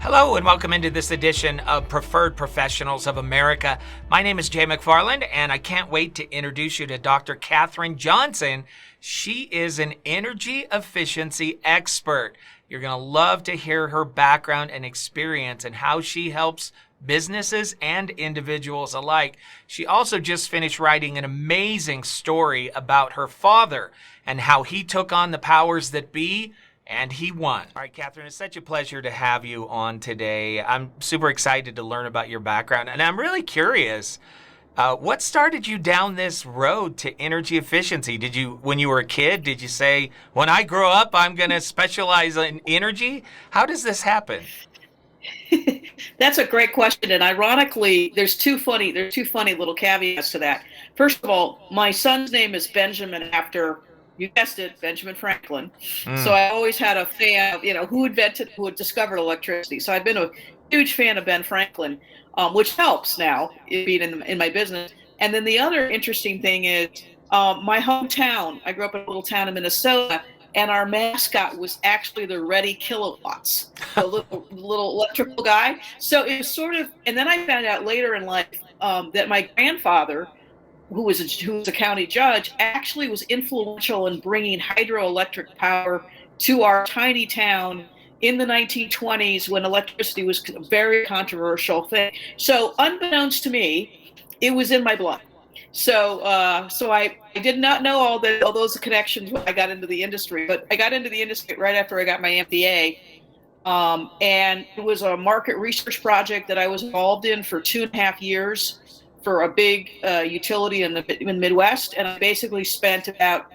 Hello and welcome into this edition of Preferred Professionals of America. My name is Jay McFarland and I can't wait to introduce you to Dr. Katherine Johnson. She is an energy efficiency expert. You're going to love to hear her background and experience and how she helps businesses and individuals alike. She also just finished writing an amazing story about her father and how he took on the powers that be and he won. All right, Katherine, it's such a pleasure to have you on today. I'm super excited to learn about your background, and I'm really curious, what started you down this road to energy efficiency? When you were a kid, did you say, when I grow up, I'm going to specialize in energy? How does this happen? That's a great question, and ironically, there's two funny little caveats to that. First of all, my son's name is Benjamin after, you guessed it, Benjamin Franklin. So I always had a fan of, who had discovered electricity. So I've been a huge fan of Ben Franklin, which helps now being in my business. And then the other interesting thing is my hometown. I grew up in a little town in Minnesota, and our mascot was actually the Ready Kilowatts, the little electrical guy. So it was sort of, and then I found out later in life that my grandfather, who was a county judge, actually was influential in bringing hydroelectric power to our tiny town in the 1920s when electricity was a very controversial thing. So unbeknownst to me, it was in my blood. So I did not know all those connections when I got into the industry, but I got into the industry right after I got my MBA. And it was a market research project that I was involved in for 2.5 years for a big utility in the Midwest. And I basically spent about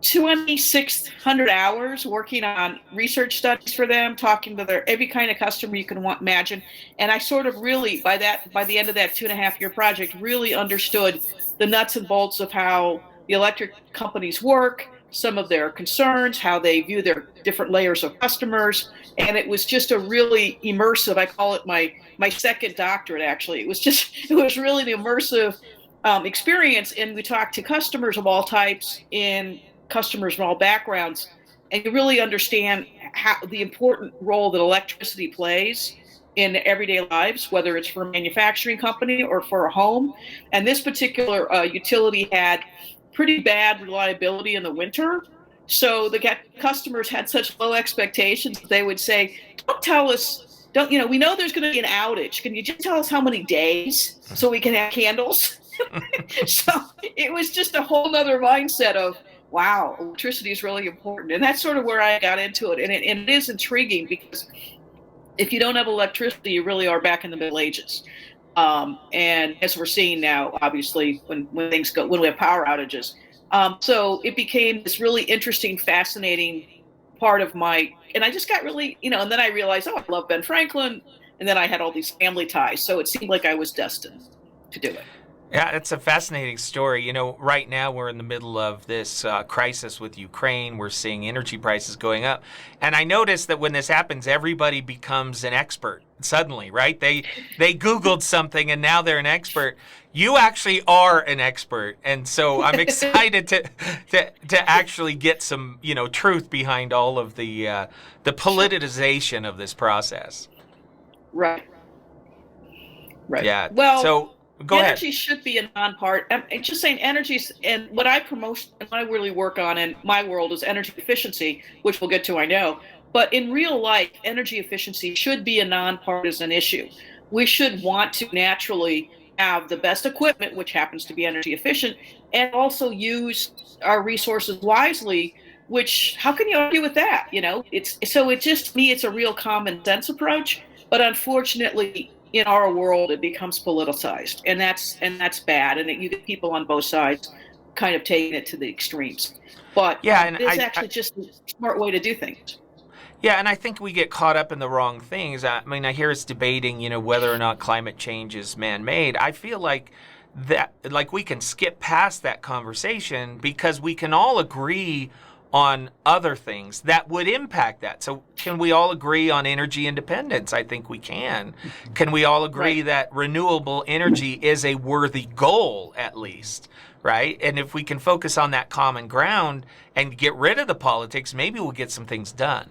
2,600 hours working on research studies for them, talking to every kind of customer you can imagine. And I sort of really, by the end of that 2.5-year project, really understood the nuts and bolts of how the electric companies work, some of their concerns, how they view their different layers of customers. And it was just a really immersive, I call it my second doctorate, actually. It was really an immersive experience. And we talked to customers of all types and customers from all backgrounds. And you really understand how the important role that electricity plays in everyday lives, whether it's for a manufacturing company or for a home. And this particular utility had pretty bad reliability in the winter. So the customers had such low expectations that they would say, we know there's going to be an outage. Can you just tell us how many days so we can have candles? So it was just a whole nother mindset of, wow, electricity is really important. And that's sort of where I got into it. And it is intriguing because if you don't have electricity, you really are back in the Middle Ages. And as we're seeing now, obviously, when we have power outages. So it became this really interesting, fascinating part of and I just got really, and then I realized, I love Ben Franklin. And then I had all these family ties. So it seemed like I was destined to do it. Yeah, it's a fascinating story. Right now we're in the middle of this crisis with Ukraine. We're seeing energy prices going up. And I noticed that when this happens, everybody becomes an expert suddenly, right? They Googled something and now they're an expert. You actually are an expert. And so I'm excited to actually get some, truth behind all of the politicization of this process. Right. Yeah. Well, so go ahead. Energy should be a non-part. I'm just saying energies, and what I promote and what I really work on in my world is energy efficiency, which we'll get to, I know. But in real life, energy efficiency should be a non-partisan issue. We should want to naturally have the best equipment, which happens to be energy efficient, and also use our resources wisely, which, how can you argue with that? It's a real common sense approach, but unfortunately, in our world, it becomes politicized, and that's bad. And you get people on both sides kind of taking it to the extremes. But it's actually just a smart way to do things. Yeah, and I think we get caught up in the wrong things. I mean, I hear us debating, whether or not climate change is man-made. I feel like we can skip past that conversation because we can all agree on other things that would impact that. So can we all agree on energy independence? I think we can. Can we all agree that renewable energy is a worthy goal, at least, right? And if we can focus on that common ground and get rid of the politics, maybe we'll get some things done.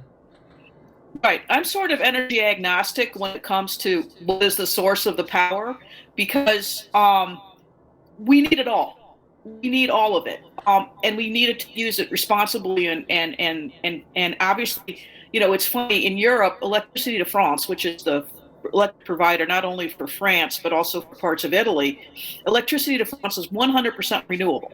Right. I'm sort of energy agnostic when it comes to what is the source of the power, because we need it all. We need all of it, and we needed to use it responsibly. And obviously, it's funny in Europe, Electricity de France, which is the electric provider not only for France but also for parts of Italy. Electricity de France is 100% renewable,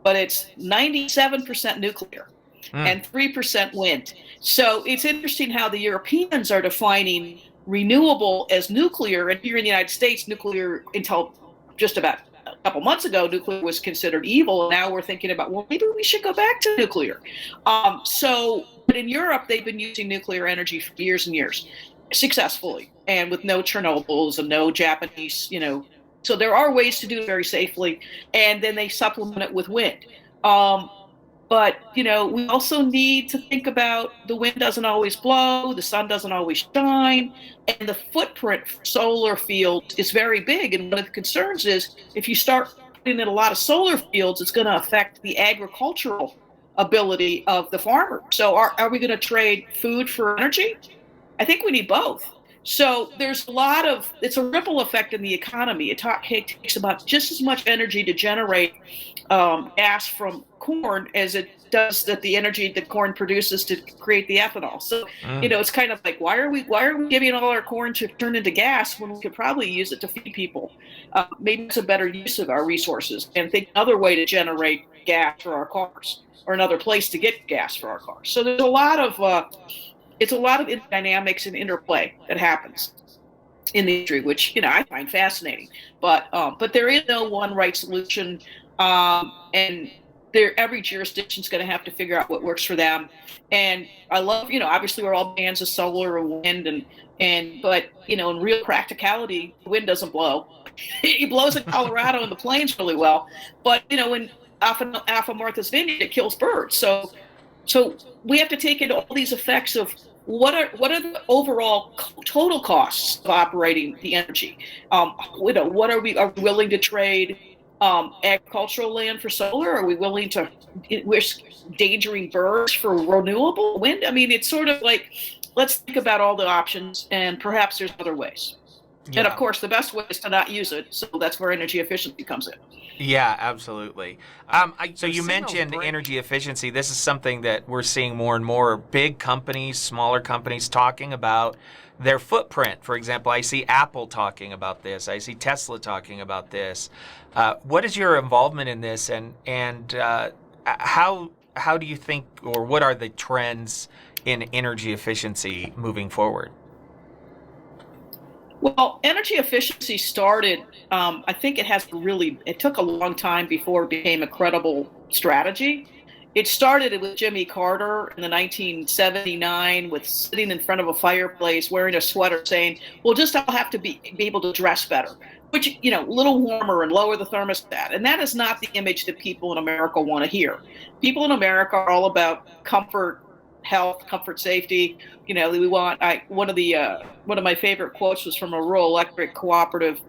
but it's 97% nuclear Mm. and 3% wind. So it's interesting how the Europeans are defining renewable as nuclear. And here in the United States, nuclear, until just about a couple months ago, nuclear was considered evil. And now we're thinking about, well, maybe we should go back to nuclear. But in Europe, they've been using nuclear energy for years and years successfully, and with no Chernobyls and no Japanese, So there are ways to do it very safely. And then they supplement it with wind. But, we also need to think about the wind doesn't always blow, the sun doesn't always shine, and the footprint for solar fields is very big. And one of the concerns is if you start putting in a lot of solar fields, it's going to affect the agricultural ability of the farmer. So are we going to trade food for energy? I think we need both. So it's a ripple effect in the economy. It takes about just as much energy to generate gas from corn as it does that the energy that corn produces to create the ethanol. So, Mm. it's kind of like, why are we giving all our corn to turn into gas when we could probably use it to feed people? Maybe it's a better use of our resources, and think another way to generate gas for our cars, or another place to get gas for our cars. So there's it's a lot of dynamics and interplay that happens in the industry, which I find fascinating. But there is no one right solution, and every jurisdiction is going to have to figure out what works for them. And I love, obviously we're all fans of solar or wind, but in real practicality, the wind doesn't blow. It blows in Colorado and the plains really well, but in off of Martha's Vineyard, it kills birds. So we have to take into all these effects of what are the overall total costs of operating the energy. What are we willing to trade agricultural land for solar? Are we willing to risk endangering birds for renewable wind? I mean, it's sort of like, let's think about all the options, and perhaps there's other ways. Yeah. And of course, the best way is to not use it. So that's where energy efficiency comes in. Yeah, absolutely. So you mentioned energy efficiency. This is something that we're seeing more and more big companies, smaller companies talking about their footprint. For example, I see Apple talking about this. I see Tesla talking about this. What is your involvement in this, and how do you think, or what are the trends in energy efficiency moving forward? Well, energy efficiency started, I think it took a long time before it became a credible strategy. It started with Jimmy Carter in the 1979 with sitting in front of a fireplace wearing a sweater saying, we'll just all have to be able to dress better, which, a little warmer and lower the thermostat. And that is not the image that people in America want to hear. People in America are all about comfort, health, comfort, safety. We want. One of my favorite quotes was from a rural electric cooperative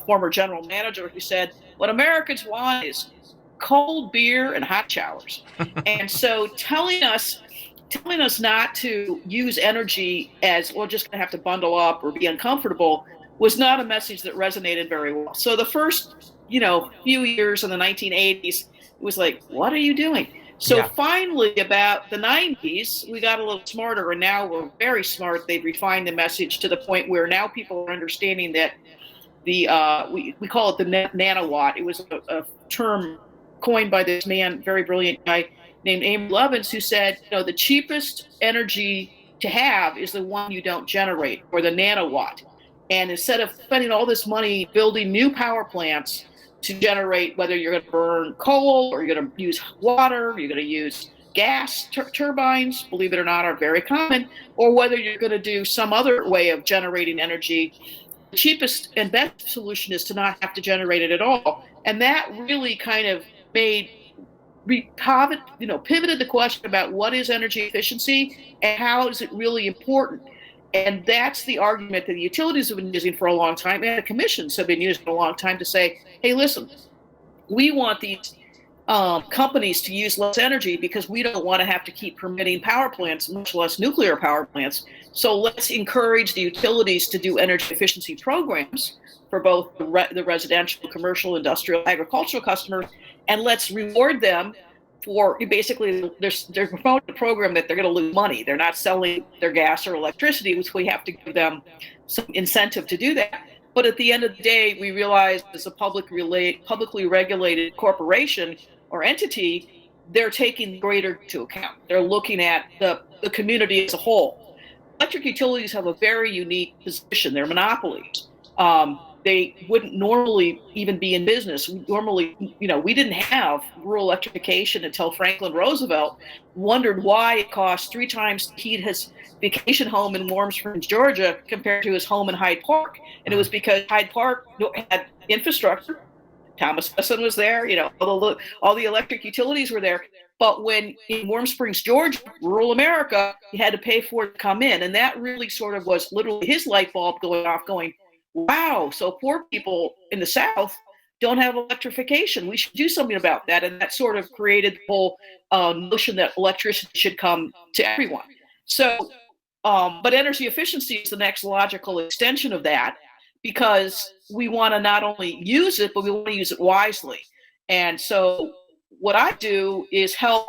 former general manager who said, "What Americans want is cold beer and hot showers." And so telling us not to use energy as we're just going to have to bundle up or be uncomfortable was not a message that resonated very well. So the first few years in the 1980s, it was like, what are you doing? So Finally, about the 90s, we got a little smarter, and now we're very smart. They've refined the message to the point where now people are understanding that we call it the nanowatt. It was a term coined by this man, very brilliant guy named Amy Levins, who said, the cheapest energy to have is the one you don't generate, or the nanowatt. And instead of spending all this money building new power plants to generate, whether you're going to burn coal or you're going to use water, you're going to use gas turbines, believe it or not, are very common, or whether you're going to do some other way of generating energy, the cheapest and best solution is to not have to generate it at all. And that really kind of pivoted the question about what is energy efficiency and how is it really important. And that's the argument that the utilities have been using for a long time, and the commissions have been using for a long time, to say, hey, listen, we want these companies to use less energy because we don't want to have to keep permitting power plants, much less nuclear power plants. So let's encourage the utilities to do energy efficiency programs for both the residential, commercial, industrial, agricultural customers, and let's reward them for basically they're promoting a program that they're going to lose money. They're not selling their gas or electricity, which we have to give them some incentive to do that. But at the end of the day, we realize as a publicly regulated corporation or entity, they're taking greater into account. They're looking at the community as a whole. Electric utilities have a very unique position. They're monopolies. They wouldn't normally even be in business. Normally, we didn't have rural electrification until Franklin Roosevelt wondered why it cost 3 times to heat his vacation home in Warm Springs, Georgia, compared to his home in Hyde Park. And it was because Hyde Park had infrastructure. Thomas Edison was there. All the electric utilities were there. But when in Warm Springs, Georgia, rural America, you had to pay for it to come in. And that really sort of was literally his light bulb going off going, wow, so poor people in the South don't have electrification. We should do something about that. And that sort of created the whole notion that electricity should come to everyone. So, but energy efficiency is the next logical extension of that, because we want to not only use it, but we want to use it wisely. And so what I do is help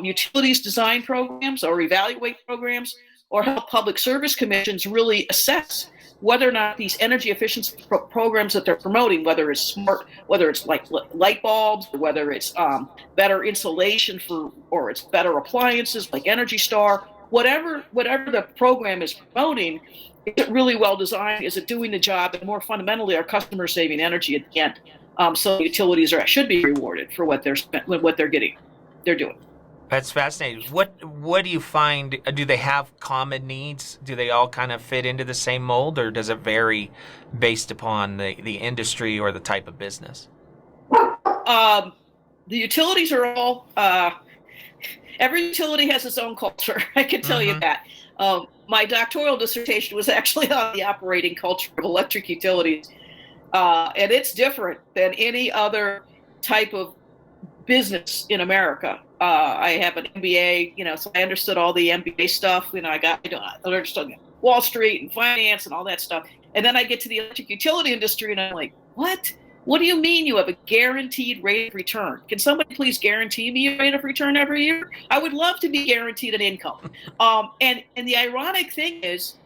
utilities design programs or evaluate programs, or help public service commissions really assess whether or not these energy efficiency programs that they're promoting, whether it's smart, whether it's like light bulbs, or whether it's better insulation or it's better appliances like Energy Star, whatever the program is promoting, is it really well designed? Is it doing the job? And more fundamentally, are customers saving energy at the end? So utilities should be rewarded for what they're doing. That's fascinating. What do you find? Do they have common needs? Do they all kind of fit into the same mold, or does it vary based upon the industry or the type of business? The utilities are all. Every utility has its own culture. I can tell you that. My doctoral dissertation was actually on the operating culture of electric utilities, and it's different than any other type of business in America. I have an MBA, so I understood all the MBA stuff. I understood Wall Street and finance and all that stuff. And then I get to the electric utility industry, and I'm like, what? What do you mean you have a guaranteed rate of return? Can somebody please guarantee me a rate of return every year? I would love to be guaranteed an income. And the ironic thing is,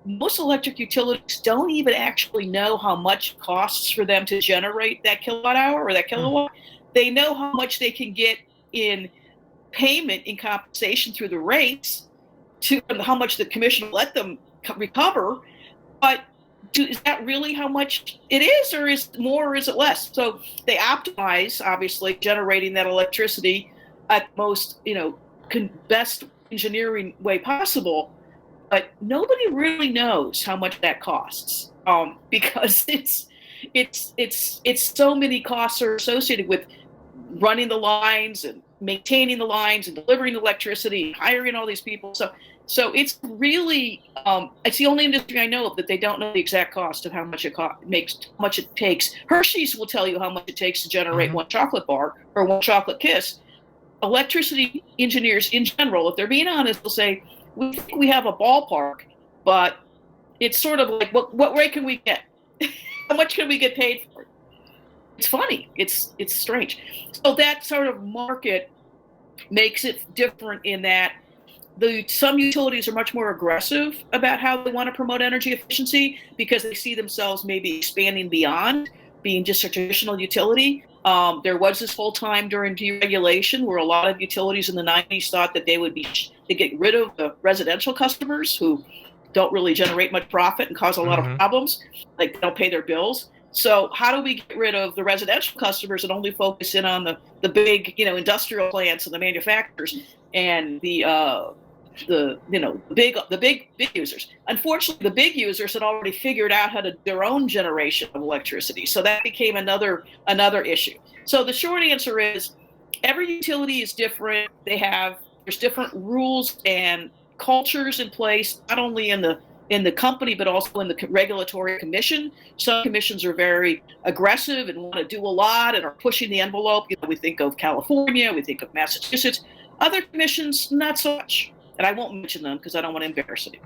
most electric utilities don't even actually know how much it costs for them to generate that kilowatt hour or that kilowatt. They know how much they can get in payment in compensation through the rates, to how much the commission will let them recover. But is that really how much it is, or is it more, or is it less? So they optimize, obviously, generating that electricity at the most, best engineering way possible. But nobody really knows how much that costs, because it's so many costs are associated with running the lines and maintaining the lines and delivering electricity and hiring all these people. So it's really it's the only industry I know of that they don't know the exact cost of how much it takes. Hershey's will tell you how much it takes to generate one chocolate bar or one chocolate kiss. Electricity engineers in general, if they're being honest, will say, we think we have a ballpark, but it's sort of like, what rate can we get? How much can we get paid for it? It's funny. It's strange. So that sort of market makes it different in that some utilities are much more aggressive about how they want to promote energy efficiency, because they see themselves maybe expanding beyond being just a traditional utility. There was this whole time during deregulation where a lot of utilities in the 90s thought that they get rid of the residential customers who don't really generate much profit and cause a lot of problems, like they don't pay their bills. So how do we get rid of the residential customers and only focus in on the big, industrial plants and the manufacturers and the big users? Unfortunately, the big users had already figured out how to do their own generation of electricity. So that became another issue. So the short answer is, every utility is different. There's different rules and cultures in place, not only in the the company, but also in the regulatory commission. Some commissions are very aggressive and want to do a lot and are pushing the envelope. We think of California, we think of Massachusetts. Other commissions, not so much. And I won't mention them because I don't want to embarrass you.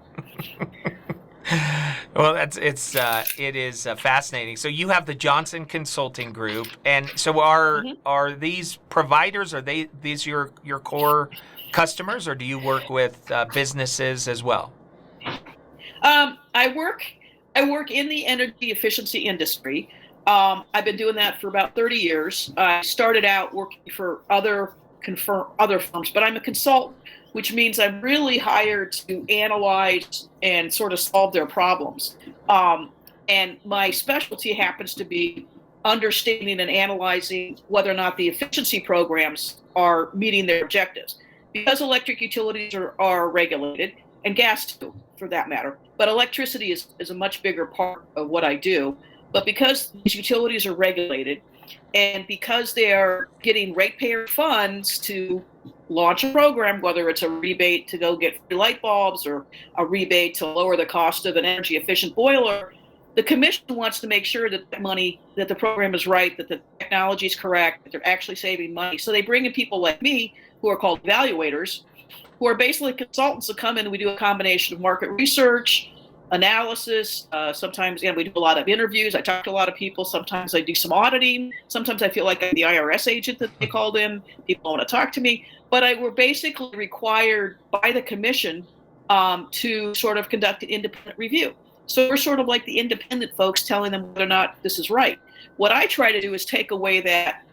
Well, it is fascinating. So you have the Johnson Consulting Group, and so are these providers? Are these your core customers, or do you work with businesses as well? I work in the energy efficiency industry. I've been doing that for about 30 years. I started out working for other firms, but I'm a consultant, which means I'm really hired to analyze and sort of solve their problems. And my specialty happens to be understanding and analyzing whether or not the efficiency programs are meeting their objectives. Because electric utilities are regulated, and gas too, for that matter, but electricity is a much bigger part of what I do. But because these utilities are regulated, and because they are getting ratepayer funds to launch a program, whether it's a rebate to go get free light bulbs or a rebate to lower the cost of an energy efficient boiler, the commission wants to make sure that that the program is right, that the technology is correct, that they're actually saving money. So they bring in people like me, who are called evaluators, who are basically consultants that come in and we do a combination of market research, analysis. Sometimes we do a lot of interviews. I talk to a lot of people. Sometimes I do some auditing. Sometimes I feel like I'm the IRS agent that they called in. People want to talk to me. But we're basically required by the commission to sort of conduct an independent review. So we're sort of like the independent folks telling them whether or not this is right. What I try to do is take away that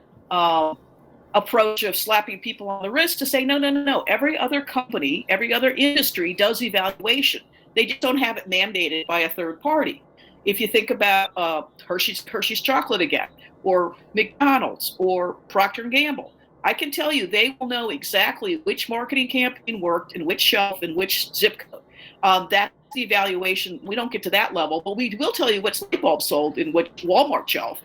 approach of slapping people on the wrist to say, no. Every other company, every other industry does evaluation. They just don't have it mandated by a third party. If you think about Hershey's chocolate again, or McDonald's, or Procter & Gamble, I can tell you they will know exactly which marketing campaign worked and which shelf and which zip code. That's the evaluation. We don't get to that level, but we will tell you which light bulb sold in which Walmart shelf.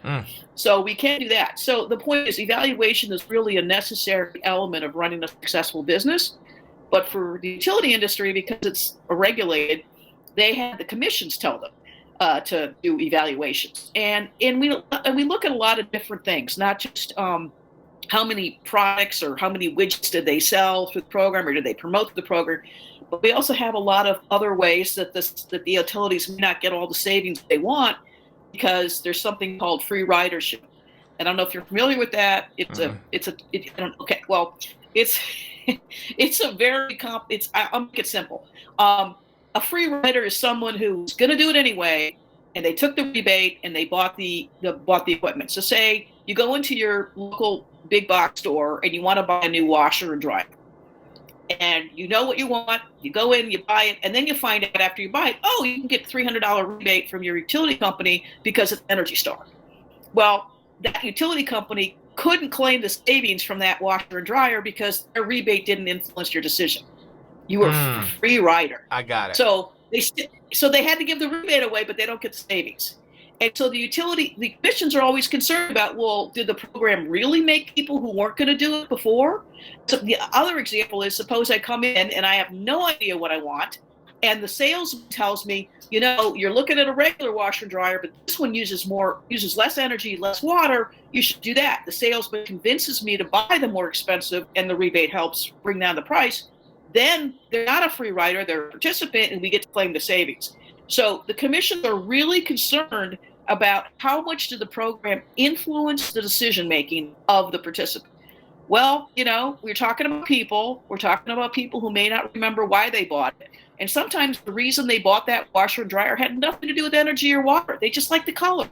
So we can't do that. So the point is, evaluation is really a necessary element of running a successful business. But for the utility industry, because it's regulated, they have the commissions tell them to do evaluations. And we look at a lot of different things, not just how many products or how many widgets did they sell through the program or did they promote the program. But we also have a lot of other ways that the utilities may not get all the savings they want because there's something called free ridership. And I don't know if you're familiar with that. I'll make it simple. A free rider is someone who's going to do it anyway, and they took the rebate and they bought the equipment. So say you go into your local big box store and you want to buy a new washer and dryer. And you know what you want, you go in, you buy it, and then you find out after you buy it, oh, you can get $300 rebate from your utility company because it's Energy Star. Well, that utility company couldn't claim the savings from that washer and dryer because their rebate didn't influence your decision. You were a free rider. I got it. So they had to give the rebate away, but they don't get the savings. And so the commissions are always concerned about, well, did the program really make people who weren't going to do it before? So the other example is, suppose I come in and I have no idea what I want, and the salesman tells me, you're looking at a regular washer and dryer, but this one uses less energy, less water. You should do that. The salesman convinces me to buy the more expensive, and the rebate helps bring down the price. Then they're not a free rider, they're a participant, and we get to claim the savings. So the commissions are really concerned about how much did the program influence the decision-making of the participant. Well, we're talking about people. We're talking about people who may not remember why they bought it. And sometimes the reason they bought that washer and dryer had nothing to do with energy or water. They just liked the color,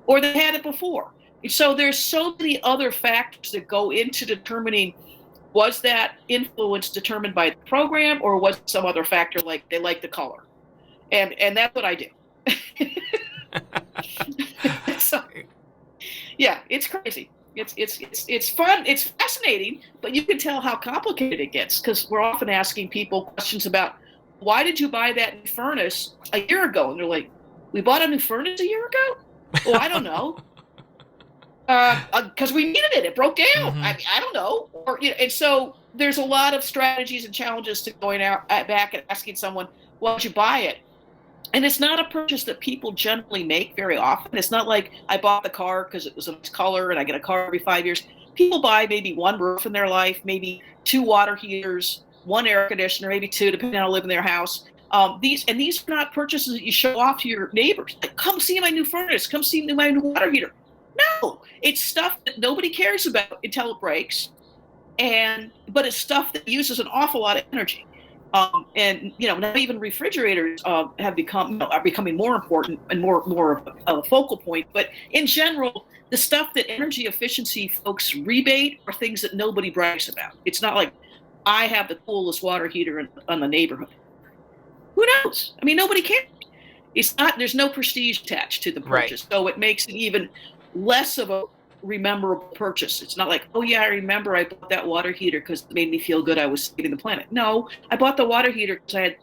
or they had it before. And so there's so many other factors that go into determining, was that influence determined by the program, or was it some other factor like they like the color? And that's what I do. So, yeah, it's crazy. It's fun. It's fascinating, but you can tell how complicated it gets because we're often asking people questions about, why did you buy that new furnace a year ago? And they're like, we bought a new furnace a year ago? Well, I don't know. Because we needed it. It broke down. I don't know. And so there's a lot of strategies and challenges to going out back and asking someone, why did you buy it? And it's not a purchase that people generally make very often. It's not like I bought the car because it was a nice color and I get a car every 5 years. People buy maybe one roof in their life, maybe two water heaters, one air conditioner, maybe two, depending on how they live in their house. These are not purchases that you show off to your neighbors. Like, come see my new furnace, come see my new water heater. No, it's stuff that nobody cares about until it breaks. But it's stuff that uses an awful lot of energy. And not even refrigerators are becoming more important and more of a focal point. But in general, the stuff that energy efficiency folks rebate are things that nobody brags about. It's not like I have the coolest water heater in the neighborhood. Who knows? I mean, nobody cares. It's not. There's no prestige attached to the purchase, so it makes it even less of a memorable purchase. It's not like, oh yeah, I remember I bought that water heater because it made me feel good I was saving the planet. No, I bought the water heater because I had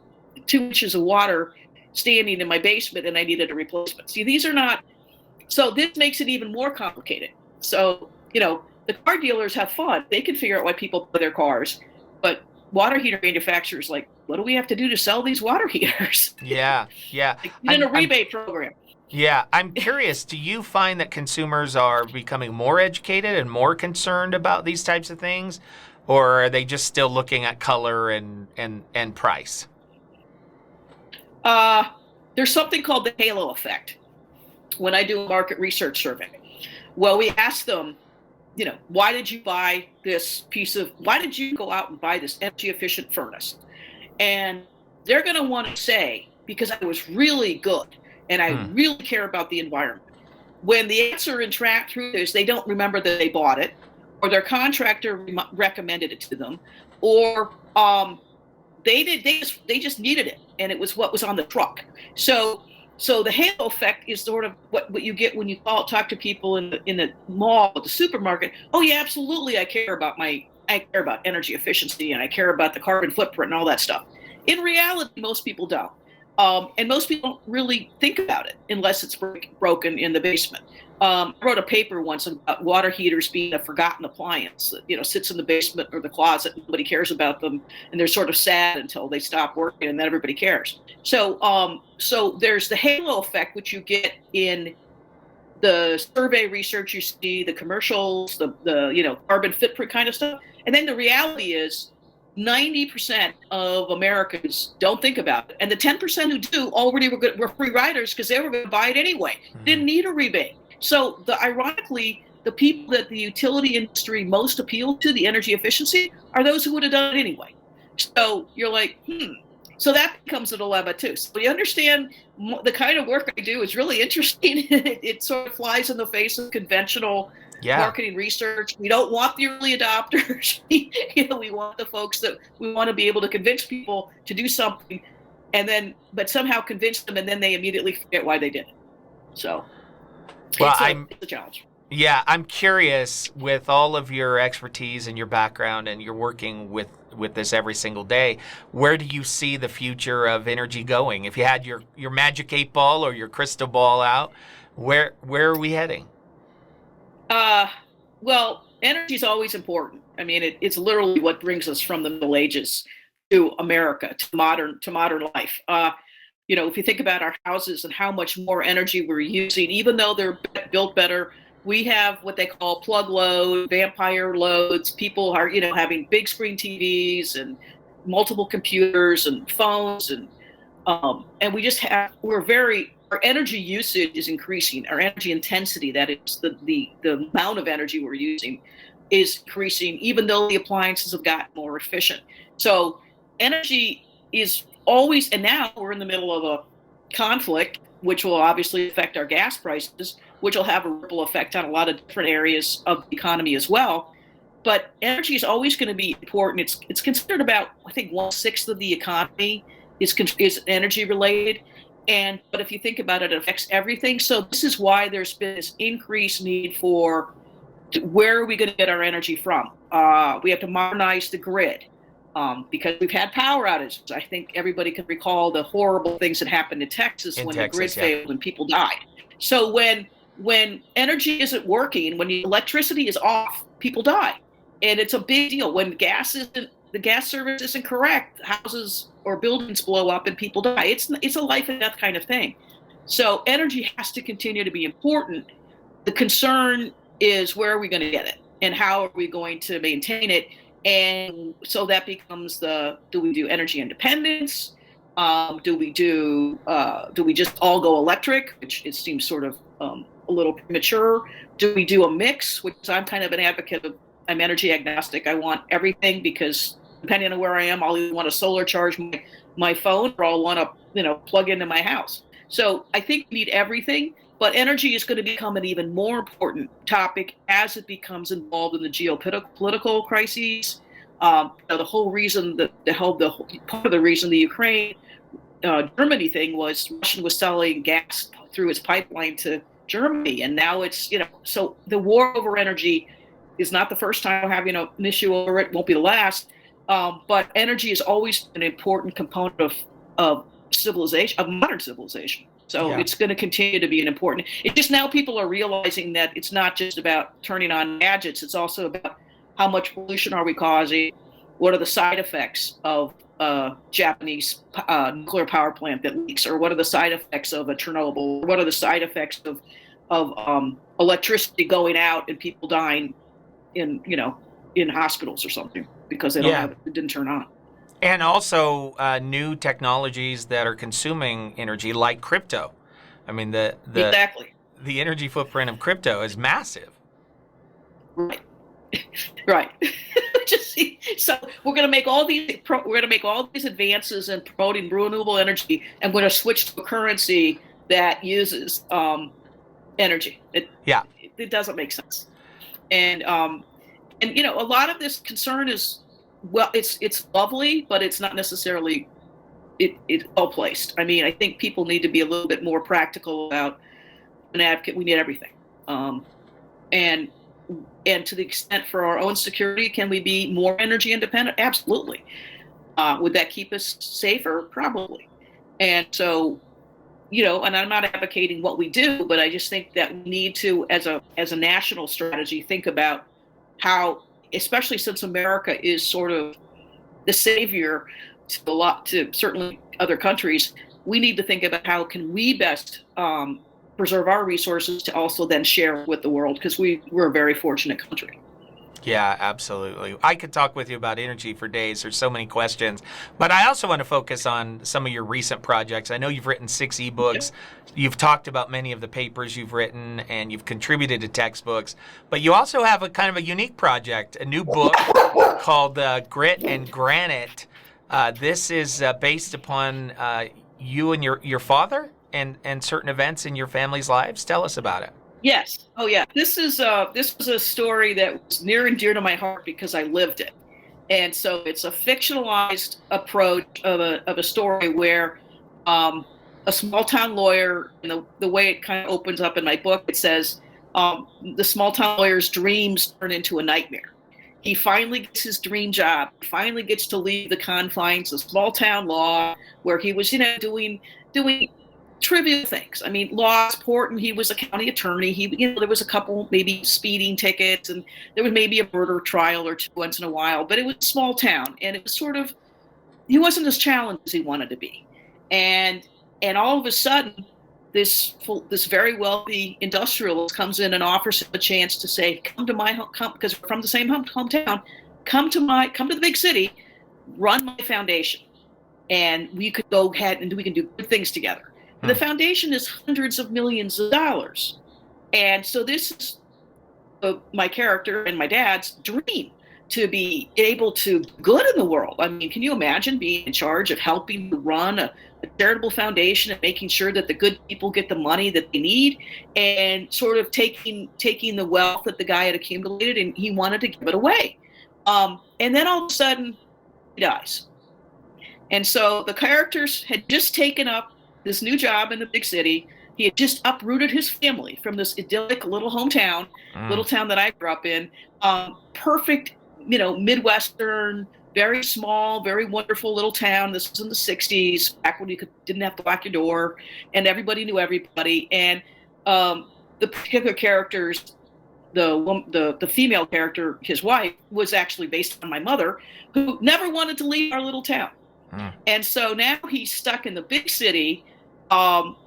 2 inches of water standing in my basement and I needed a replacement. See, these are not, so this makes it even more complicated. So, the car dealers have fun. They can figure out why people buy their cars, but water heater manufacturers, like, what do we have to do to sell these water heaters? Yeah. Like, in a rebate program. Yeah, I'm curious, do you find that consumers are becoming more educated and more concerned about these types of things? Or are they just still looking at color and price? There's something called the halo effect when I do a market research survey. Well, we ask them, why did you go out and buy this energy efficient furnace? And they're going to want to say, because I was really good. And I really care about the environment. When the answer in track through is they don't remember that they bought it, or their contractor recommended it to them, or they just needed it, and it was what was on the truck. So the halo effect is sort of what you get when you talk to people in the mall, at the supermarket. Oh yeah, absolutely, I care about energy efficiency, and I care about the carbon footprint and all that stuff. In reality, most people don't. And most people don't really think about it unless it's broken in the basement. I wrote a paper once about water heaters being a forgotten appliance that sits in the basement or the closet. Nobody cares about them, and they're sort of sad until they stop working, and then everybody cares. So there's the halo effect, which you get in the survey research you see, the commercials, the carbon footprint kind of stuff, and then the reality is 90% of Americans don't think about it. And the 10% who do already were free riders because they were going to buy it anyway. Didn't need a rebate. So ironically, the people that the utility industry most appealed to, the energy efficiency, are those who would have done it anyway. So you're like, So that becomes a dilemma too. So you understand the kind of work I do is really interesting. It sort of flies in the face of conventional marketing research. We don't want the early adopters. We want the folks that we want to be able to convince people to do something, but somehow convince them, and then they immediately forget why they did it. So, it's a challenge. Yeah, I'm curious, with all of your expertise and your background, and you're working with this every single day, where do you see the future of energy going? If you had your magic 8 ball or your crystal ball out, where are we heading? Well, energy is always important. I mean, it's literally what brings us from the Middle Ages to America, to modern life. If you think about our houses and how much more energy we're using, even though they're built better, we have what they call plug load, vampire loads. People are, having big screen TVs and multiple computers and phones, and our energy usage is increasing. Our energy intensity, that is the amount of energy we're using, is increasing, even though the appliances have gotten more efficient. So energy is always, and now we're in the middle of a conflict, which will obviously affect our gas prices, which will have a ripple effect on a lot of different areas of the economy as well. But energy is always going to be important. It's considered about, I think, 1/6 of the economy is energy related. But if you think about it, it affects everything. So this is why there's been this increased need for where are we going to get our energy from? We have to modernize the grid because we've had power outages. I think everybody can recall the horrible things that happened in Texas when the grid failed and people died. So when energy isn't working, when the electricity is off, people die. And it's a big deal. When gas isn't the gas service isn't correct, houses or buildings blow up and people die. It's a life and death kind of thing. So energy has to continue to be important. The concern is, where are we going to get it and how are we going to maintain it? And so that becomes do we do energy independence? Do we just all go electric, which it seems sort of a little premature? Do we do a mix, which I'm kind of an advocate of? I'm energy agnostic. I want everything, because depending on where I am, I'll either want to solar charge my phone, or I'll want to, plug into my house. So I think we need everything, but energy is going to become an even more important topic as it becomes involved in the geopolitical crises. The whole reason part of the reason the Ukraine Germany thing was Russia was selling gas through its pipeline to Germany, and now it's so the war over energy is not the first time we're having an issue over it. Won't be the last. But energy is always an important component of civilization, of modern civilization. So It's going to continue to be an important. It's just now people are realizing that it's not just about turning on gadgets. It's also about how much pollution are we causing? What are the side effects of Japanese nuclear power plant that leaks, or what are the side effects of a Chernobyl? What are the side effects of electricity going out and people dying in hospitals or something because they it didn't turn on? And also new technologies that are consuming energy, like crypto. I mean, exactly. The energy footprint of crypto is massive. Right. Right. So we're going to make all these advances in promoting renewable energy, and we're going to switch to a currency that uses energy. It doesn't make sense. And a lot of this concern is, well, it's lovely, but it's not necessarily it's well placed. I mean, I think people need to be a little bit more practical about an advocate. We need everything, and to the extent for our own security, can we be more energy independent? Absolutely. Would that keep us safer? Probably. And so, and I'm not advocating what we do, but I just think that we need to, as a national strategy, think about how, especially since America is sort of the savior to certainly other countries, we need to think about how can we best preserve our resources to also then share with the world, because we're a very fortunate country. Yeah, absolutely. I could talk with you about energy for days. There's so many questions. But I also want to focus on some of your recent projects. I know you've written 6 ebooks. You've talked about many of the papers you've written, and you've contributed to textbooks. But you also have a kind of a unique project, a new book called Grit and Granite. This is based upon you and your father and certain events in your family's lives. Tell us about it. Yes. Oh, yeah. This was a story that was near and dear to my heart because I lived it. And so it's a fictionalized approach of a story where a small town lawyer, and the way it kind of opens up in my book, it says the small town lawyer's dreams turn into a nightmare. He finally gets his dream job, finally gets to leave the confines of small town law, where he was, doing trivial things. I mean, law is important. He was a county attorney. There was a couple maybe speeding tickets, and there was maybe a murder trial or two once in a while, but it was a small town, and it was sort of, he wasn't as challenged as he wanted to be. And all of a sudden, this very wealthy industrialist comes in and offers him a chance to say, come to my home, because we're from the same hometown, come to the big city, run my foundation, and we could go ahead and we can do good things together. The foundation is hundreds of millions of dollars. And so this is my character and my dad's dream, to be able to do good in the world. I mean, can you imagine being in charge of helping to run a charitable foundation and making sure that the good people get the money that they need, and sort of taking the wealth that the guy had accumulated, and he wanted to give it away. And then all of a sudden he dies. And so the characters had just taken up this new job in the big city. He had just uprooted his family from this idyllic little hometown, little town that I grew up in. Perfect, Midwestern, very small, very wonderful little town. This was in the 60s, back when you didn't have to lock your door, and everybody knew everybody. And the particular characters the female character, his wife, was actually based on my mother, who never wanted to leave our little town. And so now he's stuck in the big city.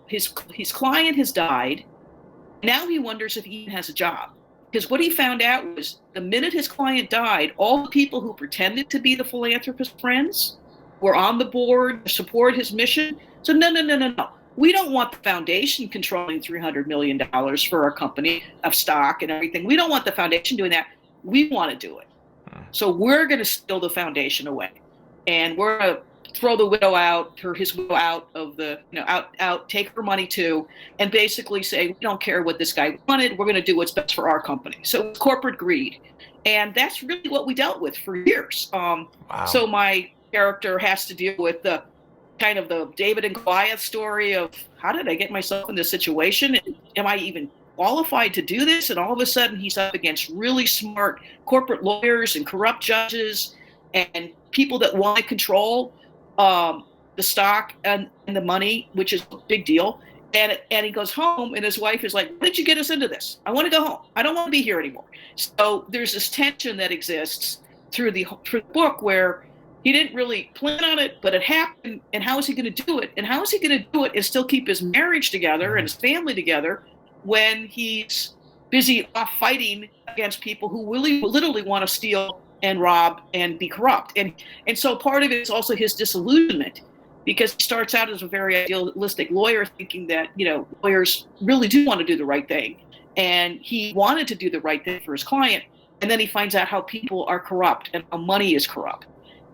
His client has died. Now he wonders if he even has a job. Because what he found out was the minute his client died, all the people who pretended to be the philanthropist friends were on the board to support his mission. So no. We don't want the foundation controlling $300 million for our company of stock and everything. We don't want the foundation doing that. We want to do it. So we're going to steal the foundation away. And we're going to throw the widow out, or his widow out of the, out, take her money too, and basically say, we don't care what this guy wanted. We're going to do what's best for our company. So it's corporate greed. And that's really what we dealt with for years. Wow. So my character has to deal with the kind of the David and Goliath story of, how did I get myself in this situation? Am I even qualified to do this? And all of a sudden he's up against really smart corporate lawyers and corrupt judges and people that want to control the stock and the money, which is a big deal. And he goes home, and his wife is like, "Why did you get us into this? I want to go home. I don't want to be here anymore." So there's this tension that exists through the book where he didn't really plan on it, but it happened. And how is he going to do it? And how is he going to do it and still keep his marriage together and his family together when he's busy off fighting against people who really literally want to steal and rob and be corrupt? And so part of it is also his disillusionment, because he starts out as a very idealistic lawyer, thinking that, lawyers really do want to do the right thing. And he wanted to do the right thing for his client. And then he finds out how people are corrupt and how money is corrupt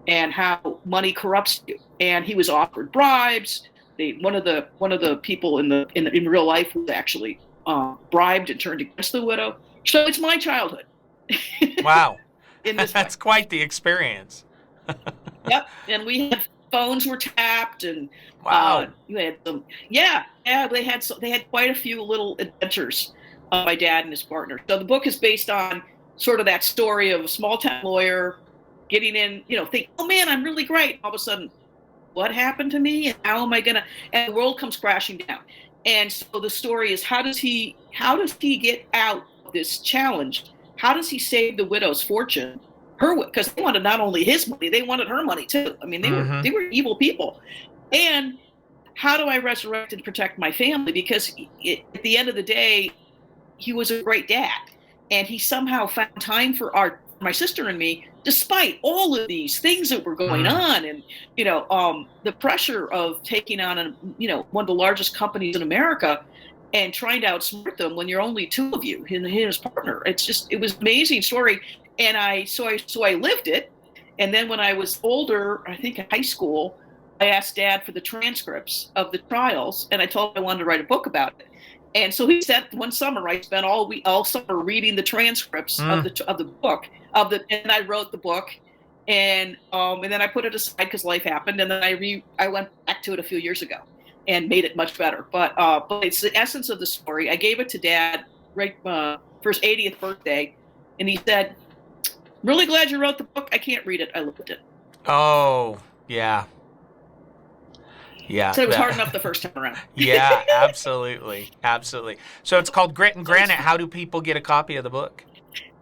and how money corrupts you. And he was offered bribes. One of the people in real life was actually bribed and turned against the widow. So it's my childhood. Wow. That's way. Quite the experience. Yep. And we had phones were tapped, and wow. You had some. Yeah. They had quite a few little adventures. My dad and his partner. So the book is based on sort of that story of a small town lawyer getting in. Think, oh man, I'm really great. All of a sudden, what happened to me? And how am I gonna? And the world comes crashing down. And so the story is, how does he get out of this challenge? How does he save the widow's fortune? Because they wanted not only his money, they wanted her money too. I mean, they were evil people. And how do I resurrect and protect my family? Because at the end of the day, he was a great dad, and he somehow found time for my sister and me, despite all of these things that were going on, and the pressure of taking on one of the largest companies in America and trying to outsmart them when you're only two of you, and his partner. It was an amazing story. And I lived it. And then when I was older, I think in high school, I asked Dad for the transcripts of the trials, and I told him I wanted to write a book about it. And so he said one summer I spent all summer reading the transcripts of the book and I wrote the book, and then I put it aside because life happened, and then I went back to it a few years ago and made it much better. But it's the essence of the story. I gave it to Dad right for his 80th birthday, and he said, "Really glad you wrote the book. I can't read it. I loved it." Oh, yeah. Yeah. So it was hard enough the first time around. Yeah, absolutely. Absolutely. So it's called Grit and Granite. How do people get a copy of the book?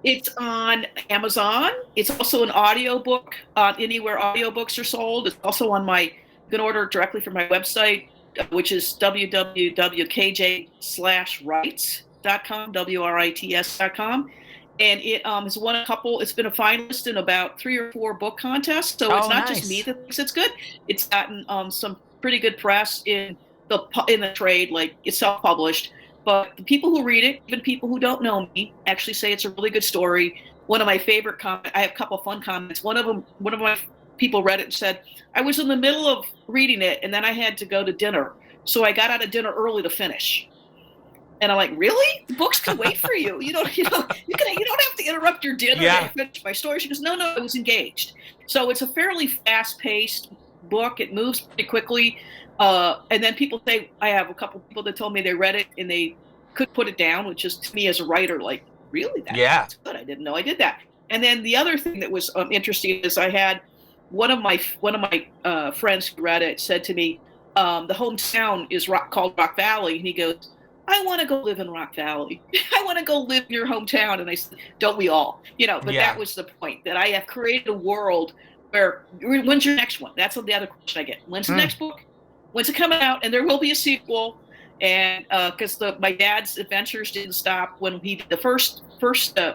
It's on Amazon. It's also an audio book anywhere audiobooks are sold. It's also on you can order it directly from my website, which is www.kj/writes.com, WRITS.com. And it has won it's been a finalist in about 3 or 4 book contests. So it's not just me that thinks it's good. It's gotten some pretty good press in the trade, like it's self-published. But the people who read it, even people who don't know me, actually say it's a really good story. One of my favorite comments, I have a couple of fun comments. One of my people read it and said, "I was in the middle of reading it, and then I had to go to dinner. So I got out of dinner early to finish." And I'm like, "Really? The books can wait for you. You don't have to interrupt your dinner to finish my story." She goes, No, I was engaged. So it's a fairly fast-paced book. It moves pretty quickly. And then people say, I have a couple people that told me they read it and they could put it down, which is to me as a writer, like, really? That's good. I didn't know I did that. And then the other thing that was interesting is I had one of my friends who read it said to me, the hometown is called Rock Valley, and he goes, I want to go live in Rock Valley. I want to go live in your hometown. And I said, don't we all? But that Yeah. was the point, that I have created a world where, when's your next one? That's the other question I get. When's the next book? When's it coming out? And there will be a sequel. And because my dad's adventures didn't stop when he did the first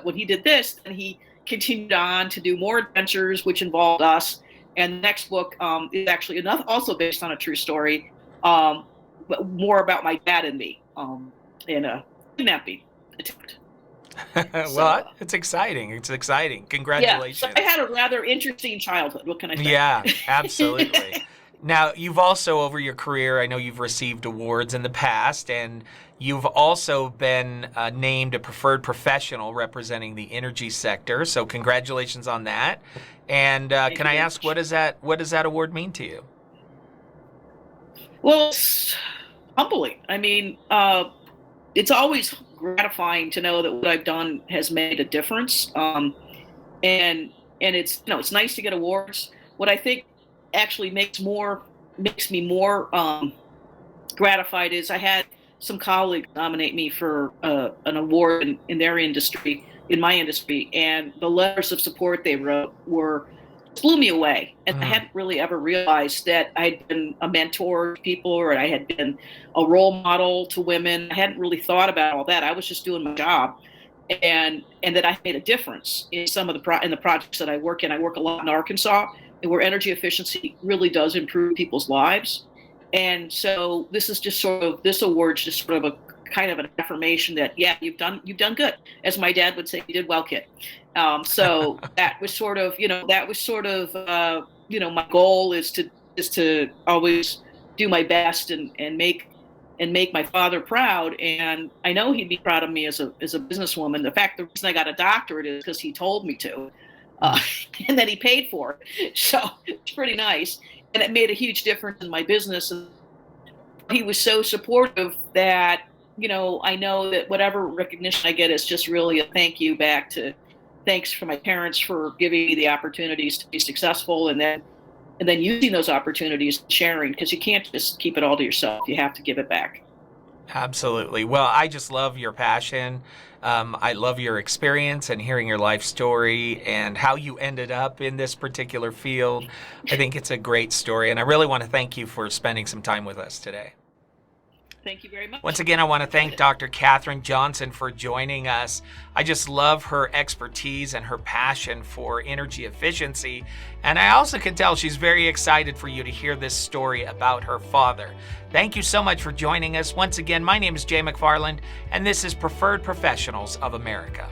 when he did this, and he continued on to do more adventures, which involved us. And the next book is actually also based on a true story, but more about my dad and me in a kidnapping attempt. Well, it's exciting. It's exciting. Congratulations. Yeah, so I had a rather interesting childhood. What can I say? Yeah, absolutely. Now, you've also, over your career, I know you've received awards in the past, and you've also been named a preferred professional representing the energy sector. So congratulations on that. And can I ask, what does that award mean to you? Well, it's humbling. I mean, it's always gratifying to know that what I've done has made a difference. And it's it's nice to get awards. What I think actually makes me more gratified is I had some colleagues nominate me for an award in their industry, in my industry, and the letters of support they wrote blew me away. And I hadn't really ever realized that I'd been a mentor to people, or I had been a role model to women. I hadn't really thought about all that. I was just doing my job, and that I made a difference in some of the projects that I work in. I work a lot in Arkansas, where energy efficiency really does improve people's lives. And so this award's just sort of a kind of an affirmation that, yeah, you've done good. As my dad would say, you did well, kid. So that was sort of, my goal is to always do my best and make my father proud. And I know he'd be proud of me as a businesswoman. The reason I got a doctorate is because he told me to. And then he paid for it. So it's pretty nice. And it made a huge difference in my business. And he was so supportive that, I know that whatever recognition I get is just really a thank you back thanks for my parents for giving me the opportunities to be successful, and then using those opportunities, sharing, because you can't just keep it all to yourself. You have to give it back. Absolutely. Well, I just love your passion. I love your experience and hearing your life story and how you ended up in this particular field. I think it's a great story, and I really want to thank you for spending some time with us today. Thank you very much. Once again, I want to thank Dr. Katherine Johnson for joining us. I just love her expertise and her passion for energy efficiency. And I also can tell she's very excited for you to hear this story about her father. Thank you so much for joining us. Once again, my name is Jay McFarland, and this is Preferred Professionals of America.